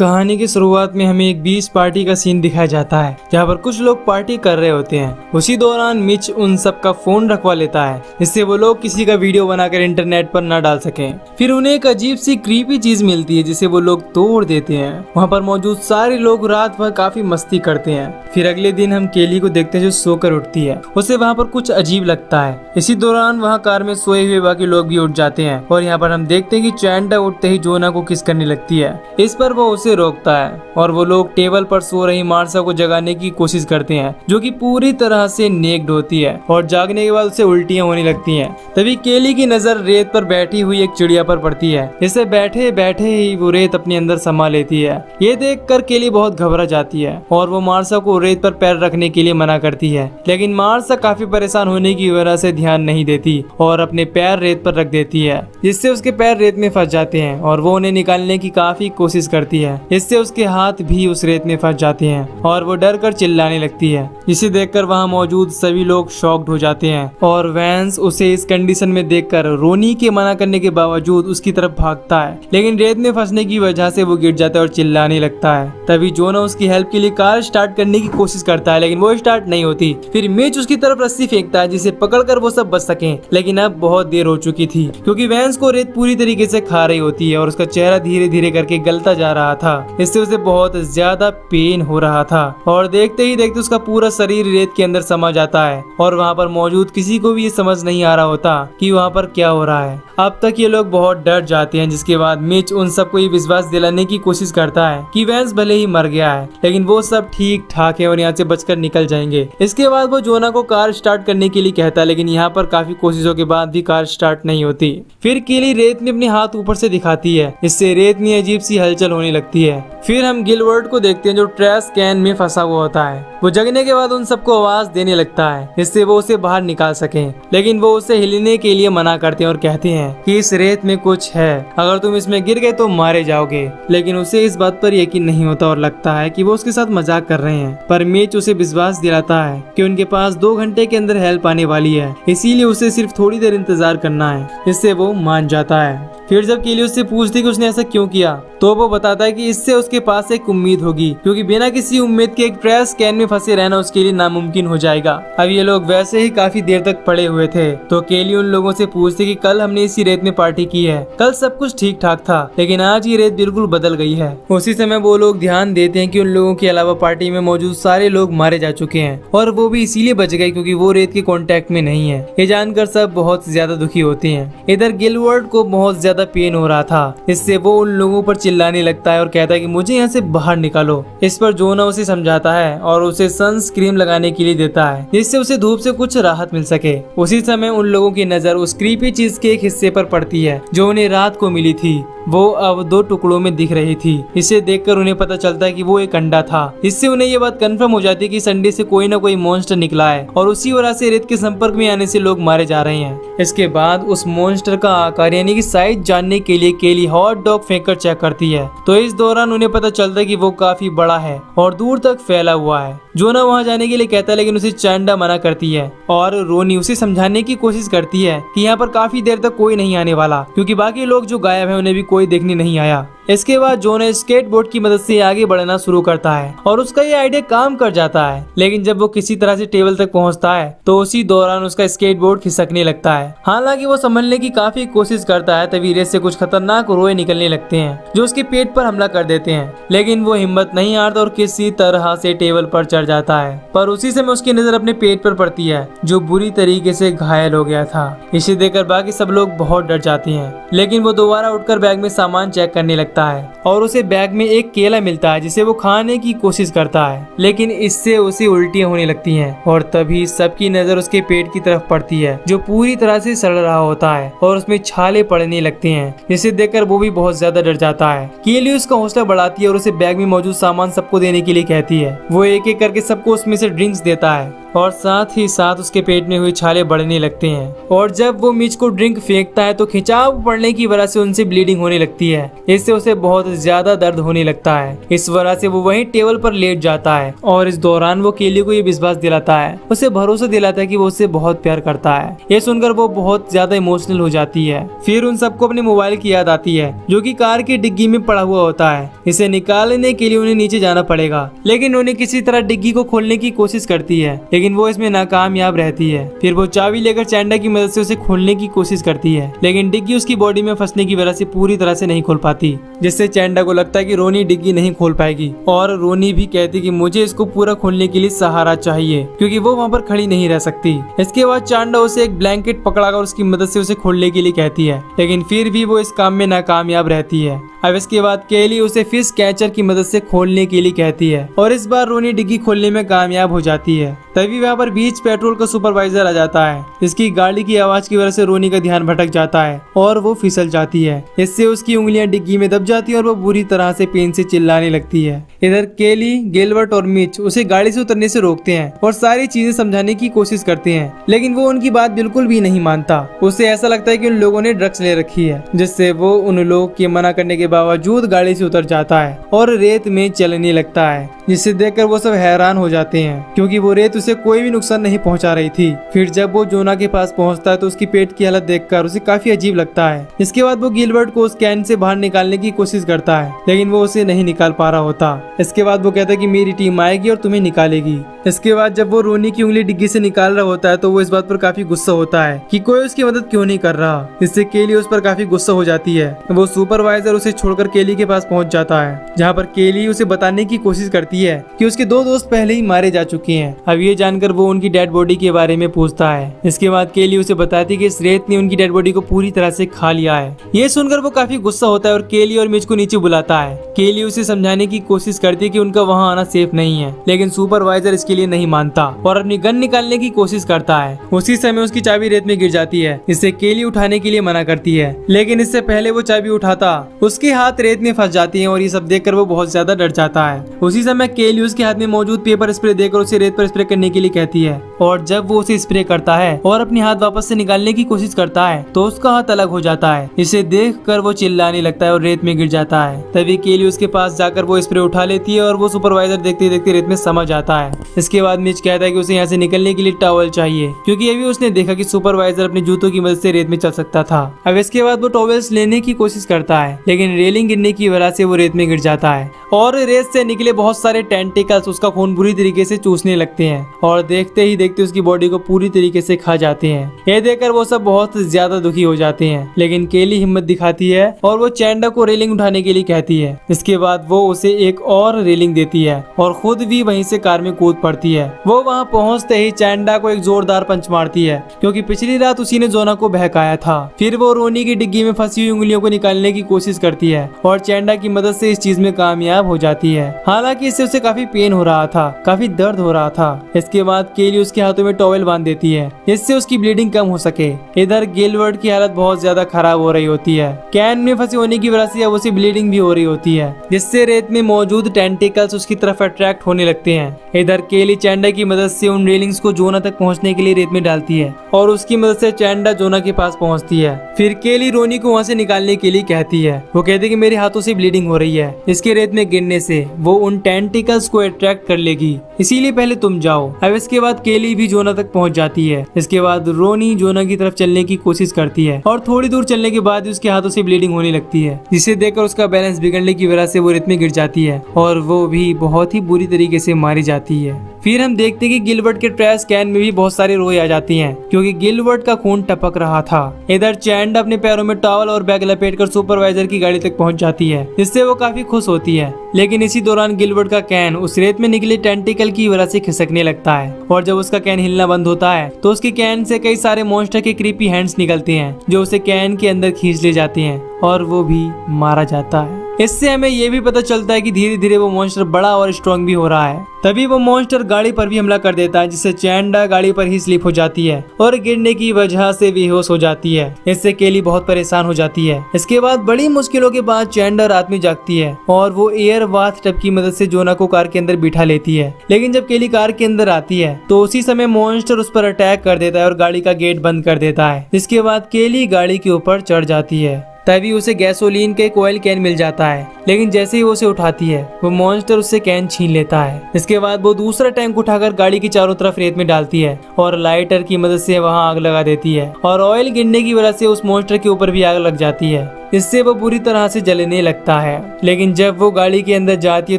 कहानी की शुरुआत में हमें एक बीच पार्टी का सीन दिखाया जाता है जहाँ पर कुछ लोग पार्टी कर रहे होते हैं। उसी दौरान मिच उन सब का फोन रखवा लेता है जिससे वो लोग किसी का वीडियो बनाकर इंटरनेट पर न डाल सकें। फिर उन्हें एक अजीब सी क्रीपी चीज मिलती है जिसे वो लोग तोड़ देते हैं। वहाँ पर मौजूद सारे लोग रात भर काफी मस्ती करते हैं। फिर अगले दिन हम केली को देखते हैं जो सोकर उठती है। उसे वहाँ पर कुछ अजीब लगता है। इसी दौरान वहाँ कार में सोए हुए बाकी लोग भी उठ जाते हैं और यहाँ पर हम देखते हैं कि चैंडा उठते ही जोना को किस करने लगती है। इस पर वो उसे रोकता है और वो लोग टेबल पर सो रही मार्सा को जगाने की कोशिश करते हैं जो कि पूरी तरह से नेक्ड होती है और जागने के बाद उसे उल्टियां होने लगती हैं। तभी केली की नजर रेत पर बैठी हुई एक चिड़िया पर पड़ती है। इसे बैठे बैठे ही वो रेत अपने अंदर समा लेती है। ये देखकर केली बहुत घबरा जाती है और वो मार्सा को रेत पर पैर रखने के लिए मना करती है, लेकिन मार्सा काफी परेशान होने की वजह से ध्यान नहीं देती और अपने पैर रेत पर रख देती है, जिससे उसके पैर रेत में फंस जाते हैं और वो उन्हें निकालने की काफी कोशिश करती है। इससे उसके हाथ भी उस रेत में फंस जाते हैं और वो डर कर चिल्लाने लगती है, जिसे देखकर वहाँ मौजूद सभी लोग शॉक्ड हो जाते हैं और वैंस उसे इस कंडीशन में देखकर रोनी के मना करने के बावजूद उसकी तरफ भागता है, लेकिन रेत में फंसने की वजह से वो गिर जाता है और चिल्लाने लगता है। तभी जोना उसकी हेल्प के लिए कार स्टार्ट करने की कोशिश करता है, लेकिन वो स्टार्ट नहीं होती। फिर मिच उसकी तरफ रस्सी फेंकता है जिसे पकड़कर वो सब बच सके, लेकिन अब बहुत देर हो चुकी थी क्योंकि वैंस को रेत पूरी तरीके से खा रही होती है और उसका चेहरा धीरे धीरे करके गलता जा रहा था। इससे उसे बहुत ज्यादा पेन हो रहा था और देखते ही देखते उसका पूरा शरीर रेत के अंदर समा जाता है और वहाँ पर मौजूद किसी को भी ये समझ नहीं आ रहा होता कि वहाँ पर क्या हो रहा है। अब तक ये लोग बहुत डर जाते हैं, जिसके बाद मिच उन सबको ये विश्वास दिलाने की कोशिश करता है कि वैंस भले ही मर गया है लेकिन वो सब ठीक ठाक है और यहाँ से बचकर निकल जाएंगे। इसके बाद वो जोना को कार स्टार्ट करने के लिए कहता है, लेकिन यहाँ पर काफी कोशिशों के बाद भी कार स्टार्ट नहीं होती। फिर केली रेत में अपने हाथ ऊपर से दिखाती है, इससे रेत में अजीब सी हलचल होने लगती है। फिर हम गिलवर्ट को देखते हैं जो ट्रैश कैन में फंसा हुआ होता है। वो जगने के बाद उन सबको आवाज देने लगता है जिससे वो उसे बाहर निकाल सके, लेकिन वो उसे हिलने के लिए मना करते हैं और कहते हैं कि इस रेत में कुछ है, अगर तुम इसमें गिर गए तो मारे जाओगे। लेकिन उसे इस बात पर यकीन नहीं होता और लगता है कि वो उसके साथ मजाक कर रहे हैं। पर मिच उसे विश्वास दिलाता है कि उनके पास 2 घंटे के अंदर हेल्प आने वाली है, इसीलिए उसे सिर्फ थोड़ी देर इंतजार करना है। इससे वो मान जाता है। फिर जब केली उससे पूछती कि उसने ऐसा क्यों किया तो वो बताता है कि इससे उसके पास एक उम्मीद होगी, क्योंकि बिना किसी उम्मीद के एक ट्रैश कैन में फंसे रहना उसके लिए नामुमकिन हो जाएगा। अब ये लोग वैसे ही काफी देर तक पड़े हुए थे तो केली उन लोगों से पूछती कि कल हमने इसी रेत में पार्टी की है, कल सब कुछ ठीक ठाक था, लेकिन आज ये रेत बिल्कुल बदल गई है। उसी समय वो लोग ध्यान देते हैं कि उन लोगों के अलावा पार्टी में मौजूद सारे लोग मारे जा चुके हैं और वो भी इसीलिए बच गए क्योंकि वो रेत के कांटेक्ट में नहीं है। ये जानकर सब बहुत ज्यादा दुखी होते हैं। इधर गिलवर्ट को बहुत ज्यादा पेन हो रहा था, इससे वो उन लोगों पर चिल्लाने लगता है और कहता है कि मुझे यहाँ से बाहर निकालो। इस पर जोना उसे समझाता है और उसे सनस्क्रीन लगाने के लिए देता है जिससे उसे धूप से कुछ राहत मिल सके। उसी समय उन लोगों की नजर उस क्रीपी चीज के एक हिस्से पर पड़ती है जो उन्हें रात को मिली थी। वो अब 2 टुकड़ों में दिख रही थी। इसे देखकर उन्हें पता चलता है कि वो एक अंडा था। इससे उन्हें ये बात कंफर्म हो जाती है कि इस अंडे से कोई ना कोई मॉन्स्टर निकला है और उसी वजह से रेत के संपर्क में आने से लोग मारे जा रहे हैं। इसके बाद उस मॉन्स्टर का आकार यानी कि साइज जानने के लिए केली हॉट डॉग फेंककर चेक करती है तो इस दौरान उन्हें पता चलता है कि वो काफी बड़ा है और दूर तक फैला हुआ है। जोना वहाँ जाने के लिए कहता है, लेकिन उसे चैंडा मना करती है और रोनी उसे समझाने की कोशिश करती है कि यहाँ पर काफी देर तक कोई नहीं आने वाला क्योंकि बाकी लोग जो गायब हैं उन्हें भी कोई देखने नहीं आया। इसके बाद जोना स्केटबोर्ड की मदद से आगे बढ़ना शुरू करता है और उसका ये आइडिया काम कर जाता है, लेकिन जब वो किसी तरह से टेबल तक पहुंचता है तो उसी दौरान उसका स्केटबोर्ड खिसकने लगता है। हालांकि वो संभलने की काफी कोशिश करता है, तभी रेत से कुछ खतरनाक रोए निकलने लगते हैं जो उसके पेट पर हमला कर देते हैं, लेकिन वो हिम्मत नहीं हारता और किसी तरह से टेबल पर चढ़ जाता है। पर उसी समय उसकी नजर अपने पेट पर पड़ती है जो बुरी तरीके से घायल हो गया था। इसे देखकर बाकी सब लोग बहुत डर जाते हैं, लेकिन वो दोबारा उठकर बैग में सामान चेक करने लगता है और उसे बैग में एक केला मिलता है जिसे वो खाने की कोशिश करता है, लेकिन इससे उसे उल्टियां होने लगती हैं और तभी सबकी नजर उसके पेट की तरफ पड़ती है जो पूरी तरह से सड़ रहा होता है और उसमें छाले पड़ने लगते हैं, जिसे देखकर वो भी बहुत ज्यादा डर जाता है। केली उसका हौसला बढ़ाती है और उसे बैग में मौजूद सामान सबको देने के लिए कहती है। वो एक एक करके सबको उसमें से ड्रिंक्स देता है और साथ ही साथ उसके पेट में हुई छाले बढ़ने लगते हैं। और जब वो मिच को ड्रिंक फेंकता है तो खिंचाव पड़ने की वजह से उनसे ब्लीडिंग होने लगती है। इससे उसे बहुत ज्यादा दर्द होने लगता है। इस वजह से वो वहीं टेबल पर लेट जाता है और इस दौरान वो केली को ये विश्वास दिलाता है, उसे भरोसा दिलाता है कि वो उससे बहुत प्यार करता है। ये सुनकर वो बहुत ज्यादा इमोशनल हो जाती है। फिर उन सबको अपने मोबाइल की याद आती है जो कि कार की डिग्गी में पड़ा हुआ होता है। इसे निकालने के लिए उन्हें नीचे जाना पड़ेगा, लेकिन उन्हें किसी तरह डिग्गी को खोलने की कोशिश करती है, लेकिन वो इसमें नाकामयाब रहती है। फिर वो चाबी लेकर चैंडा की मदद से उसे खोलने की कोशिश करती है, लेकिन डिग्गी उसकी बॉडी में फंसने की वजह से पूरी तरह से नहीं खोल पाती, जिससे चैंडा को लगता है कि रोनी डिग्गी नहीं खोल पाएगी। और रोनी भी कहती कि मुझे इसको पूरा खोलने के लिए सहारा चाहिए, क्योंकि वो वहाँ पर खड़ी नहीं रह सकती। इसके बाद चैंडा उसे एक ब्लैंकेट पकड़ाकर उसकी मदद से उसे खोलने के लिए कहती है, लेकिन फिर भी वो इस काम में नाकामयाब रहती है। अब इसके बाद केली उसे फिश कैचर की मदद से खोलने के लिए कहती है और इस बार रोनी डिग्गी खोलने में कामयाब हो जाती है। तभी वहाँ पर बीच पेट्रोल का सुपरवाइजर आ जाता है। इसकी गाड़ी की आवाज की वजह से रोनी का ध्यान भटक जाता है और वो फिसल जाती है। इससे उसकी उंगलियां डिग्गी में दब जाती है और वो बुरी तरह से पेन से चिल्लाने लगती है। इधर केली, गिलबर्ट और मिच उसे गाड़ी से उतरने से रोकते हैं और सारी चीजें समझाने की कोशिश करते हैं, लेकिन वो उनकी बात बिल्कुल भी नहीं मानता। उसे ऐसा लगता है कि उन लोगों ने ड्रग्स ले रखी है, जिससे वो उन लोगों के मना करने के बावजूद गाड़ी से उतर जाता है और रेत में चलने लगता है, जिसे देखकर वो सब हैरान हो जाते हैं, क्योंकि वो रेत उसे कोई भी नुकसान नहीं पहुंचा रही थी। फिर जब वो जोना के पास पहुंचता है तो उसकी पेट की हालत देखकर उसे काफी अजीब लगता है। इसके बाद वो गिलबर्ट को उस कैन से बाहर निकालने की कोशिश करता है, लेकिन वो उसे नहीं निकाल पा रहा होता। इसके बाद वो कहता है कि मेरी टीम आएगी और तुम्हें निकालेगी। इसके बाद जब वो रोनी की उंगली डिग्गी से निकाल रहा होता है तो वो इस बात पर काफी गुस्सा होता है कि कोई उसकी मदद क्यों नहीं कर रहा। इससे केली उस पर काफी गुस्सा हो जाती है। वो सुपरवाइजर उसे छोड़कर केली के पास पहुंच जाता है, जहाँ पर केली उसे बताने की कोशिश करती है कि उसके 2 दोस्त पहले ही मारे जा चुके हैं। अब ये जानकर वो उनकी डेड बॉडी के बारे में पूछता है। इसके बाद केली उसे बताती है कि इस रेत ने उनकी डेड बॉडी को पूरी तरह से खा लिया है। ये सुनकर वो काफी गुस्सा होता है और केली और मिच को नीचे बुलाता है। केली उसे समझाने की कोशिश करती है कि उनका वहाँ आना सेफ नहीं है, लेकिन सुपरवाइजर इसके लिए नहीं मानता और अपनी गन निकालने की कोशिश करता है। उसी समय उसकी चाबी रेत में गिर जाती है, इससे केली उठाने के लिए मना करती है, लेकिन इससे पहले वो चाबी उठाता उसके हाथ रेत में फंस जाती है और ये सब देखकर वो बहुत ज्यादा डर जाता है। उसी समय केली उसके हाथ में मौजूद पेपर स्प्रे देकर उसे रेत पर स्प्रे करने के लिए कहती है और जब वो उसे स्प्रे करता है और अपने हाथ वापस से निकालने की कोशिश करता है तो उसका हाथ अलग हो जाता है। इसे देखकर वो चिल्लाने लगता है और रेत में गिर जाता है। तभी केली उसके पास जाकर वो स्प्रे उठा लेती है और वो सुपरवाइजर देखते देखते रेत में समा जाता है। इसके बाद मिच कहता है कि उसे यहाँ से निकलने के लिए टॉवल चाहिए, क्योंकि अभी उसने देखा कि सुपरवाइजर अपने जूतों की मदद से रेत में चल सकता था। अब इसके बाद वो टॉवल्स लेने की कोशिश करता है, लेकिन रेलिंग गिरने की वजह से वो रेत में गिर जाता है और रेत से निकले बहुत सारे टेंटिकल्स उसका खून बुरी तरीके से चूसने लगते हैं और देखते ही देखते उसकी बॉडी को पूरी तरीके से खा जाते हैं। ये देखकर वो सब बहुत ज्यादा दुखी हो जाते हैं, लेकिन केली हिम्मत दिखाती है और वो चैंडा को रेलिंग उठाने के लिए कहती है। इसके बाद वो उसे एक और रेलिंग देती है और खुद भी वहीं से कार में कूद पड़ती है। वो वहाँ पहुँचते ही चैंडा को एक जोरदार पंच मारती है, क्योंकि पिछली रात उसी ने जोना को बहकाया था। फिर वो रोनी की डिग्गी में फंसी हुई उंगलियों को निकालने की कोशिश करती है और चैंडा की मदद से इस चीज में कामयाब हो जाती है। हालांकि इससे उसे काफी पेन हो रहा था, काफी दर्द हो रहा था। इसके बाद केली उसके हाथों में टॉवल बांध देती है, जिससे उसकी ब्लीडिंग कम हो सके। इधर गिलबर्ट की हालत बहुत ज्यादा खराब हो रही होती है। कैन में फंसी होने की वजह से अब उसे ब्लीडिंग भी हो रही होती है, जिससे रेत में मौजूद टेंटिकल्स उसकी तरफ अट्रैक्ट होने लगते हैं। इधर केली चैंडा की मदद से उन रेलिंग्स को जोना तक पहुंचने के लिए रेत में डालती है और उसकी मदद से चैंडा जोना के पास पहुंचती है। फिर केली रोनी को वहां से निकालने के लिए कहती है। वो कहती है कि मेरे हाथों से ब्लीडिंग हो रही है, इसके रेत में गिरने से वो उन टेंटिकल्स को अट्रैक्ट कर लेगी, इसीलिए पहले तुम जाओ। अब इसके बाद केली भी जोना तक पहुंच जाती है। इसके बाद रोनी जोना की तरफ चलने की कोशिश करती है और थोड़ी दूर चलने के बाद उसके हाथों से ब्लीडिंग होने लगती है, जिसे देखकर उसका बैलेंस बिगड़ने की वजह से वो रेत में गिर जाती है और वो भी बहुत ही बुरी तरीके से मारी जाती है। फिर हम देखते हैं कि गिलबर्ट के ट्रैश कैन में भी बहुत सारे रोए आ जाती हैं, क्योंकि गिलबर्ट का खून टपक रहा था। इधर चैंड अपने पैरों में टॉवल और बैग लपेटकर सुपरवाइजर की गाड़ी तक पहुंच जाती है, जिससे वो काफी खुश होती है। लेकिन इसी दौरान गिलबर्ट का कैन उस रेत में निकले टेंटिकल की वजह से खिसकने लगता है और जब उसका कैन हिलना बंद होता है तो उसके कैन से कई सारे मॉन्स्टर के क्रीपी हैंड्स निकलते हैं, जो उसे कैन के अंदर खींच ले जाते हैं और वो भी मारा जाता है। इससे हमें ये भी पता चलता है कि धीरे धीरे वो मॉन्स्टर बड़ा और स्ट्रॉन्ग भी हो रहा है। तभी वो मॉन्स्टर गाड़ी पर भी हमला कर देता है, जिससे चैंडा गाड़ी पर ही स्लिप हो जाती है और गिरने की वजह से बेहोश हो जाती है। इससे केली बहुत परेशान हो जाती है। इसके बाद बड़ी मुश्किलों के बाद चैंडा रात में जागती है और वो एयर बाथ टब की मदद से जोना को कार के अंदर बिठा लेती है। लेकिन जब केली कार के अंदर आती है तो उसी समय मॉन्स्टर उस पर अटैक कर देता है और गाड़ी का गेट बंद कर देता है। इसके बाद केली गाड़ी के ऊपर चढ़ जाती है। तभी उसे गैसोलीन का एक ऑयल कैन मिल जाता है, लेकिन जैसे ही वो उसे उठाती है वो मॉन्स्टर उससे कैन छीन लेता है। इसके बाद वो दूसरा टैंक उठाकर गाड़ी की चारों तरफ रेत में डालती है और लाइटर की मदद से वहां आग लगा देती है और ऑयल गिरने की वजह से उस मॉन्स्टर के ऊपर भी आग लग जाती है। इससे वो बुरी तरह से जलने लगता है। लेकिन जब वो गाड़ी के अंदर जाती है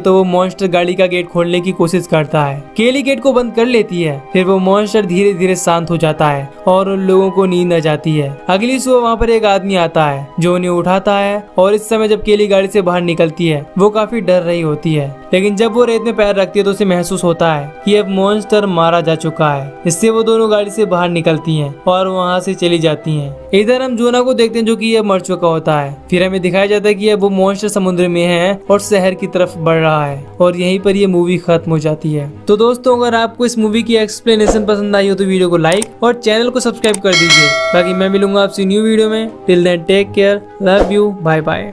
तो वो मॉन्स्टर गाड़ी का गेट खोलने की कोशिश करता है। केली गेट को बंद कर लेती है। फिर वो मॉन्स्टर धीरे धीरे शांत हो जाता है और उन लोगों को नींद आ जाती है। अगली सुबह वहाँ पर एक आदमी आता है जो उन्हें उठाता है और इस समय जब केली गाड़ी से बाहर निकलती है वो काफी डर रही होती है। लेकिन जब वो रेत में पैर रखती है तो उसे महसूस होता है कि अब मॉन्स्टर मारा जा चुका है। इससे वो दोनों गाड़ी से बाहर निकलती हैं और वहाँ से चली जाती हैं। इधर हम जोना को देखते हैं जो कि अब मर चुका होता है। फिर हमें दिखाया जाता है कि अब वो मॉन्स्टर समुद्र में है और शहर की तरफ बढ़ रहा है और यहीं पर ये मूवी खत्म हो जाती है। तो दोस्तों, अगर आपको इस मूवी की एक्सप्लेनेशन पसंद आई हो तो वीडियो को लाइक और चैनल को सब्सक्राइब कर दीजिए। बाकी मैं मिलूंगा आपसे न्यू वीडियो में। Till then take care, love you, bye bye.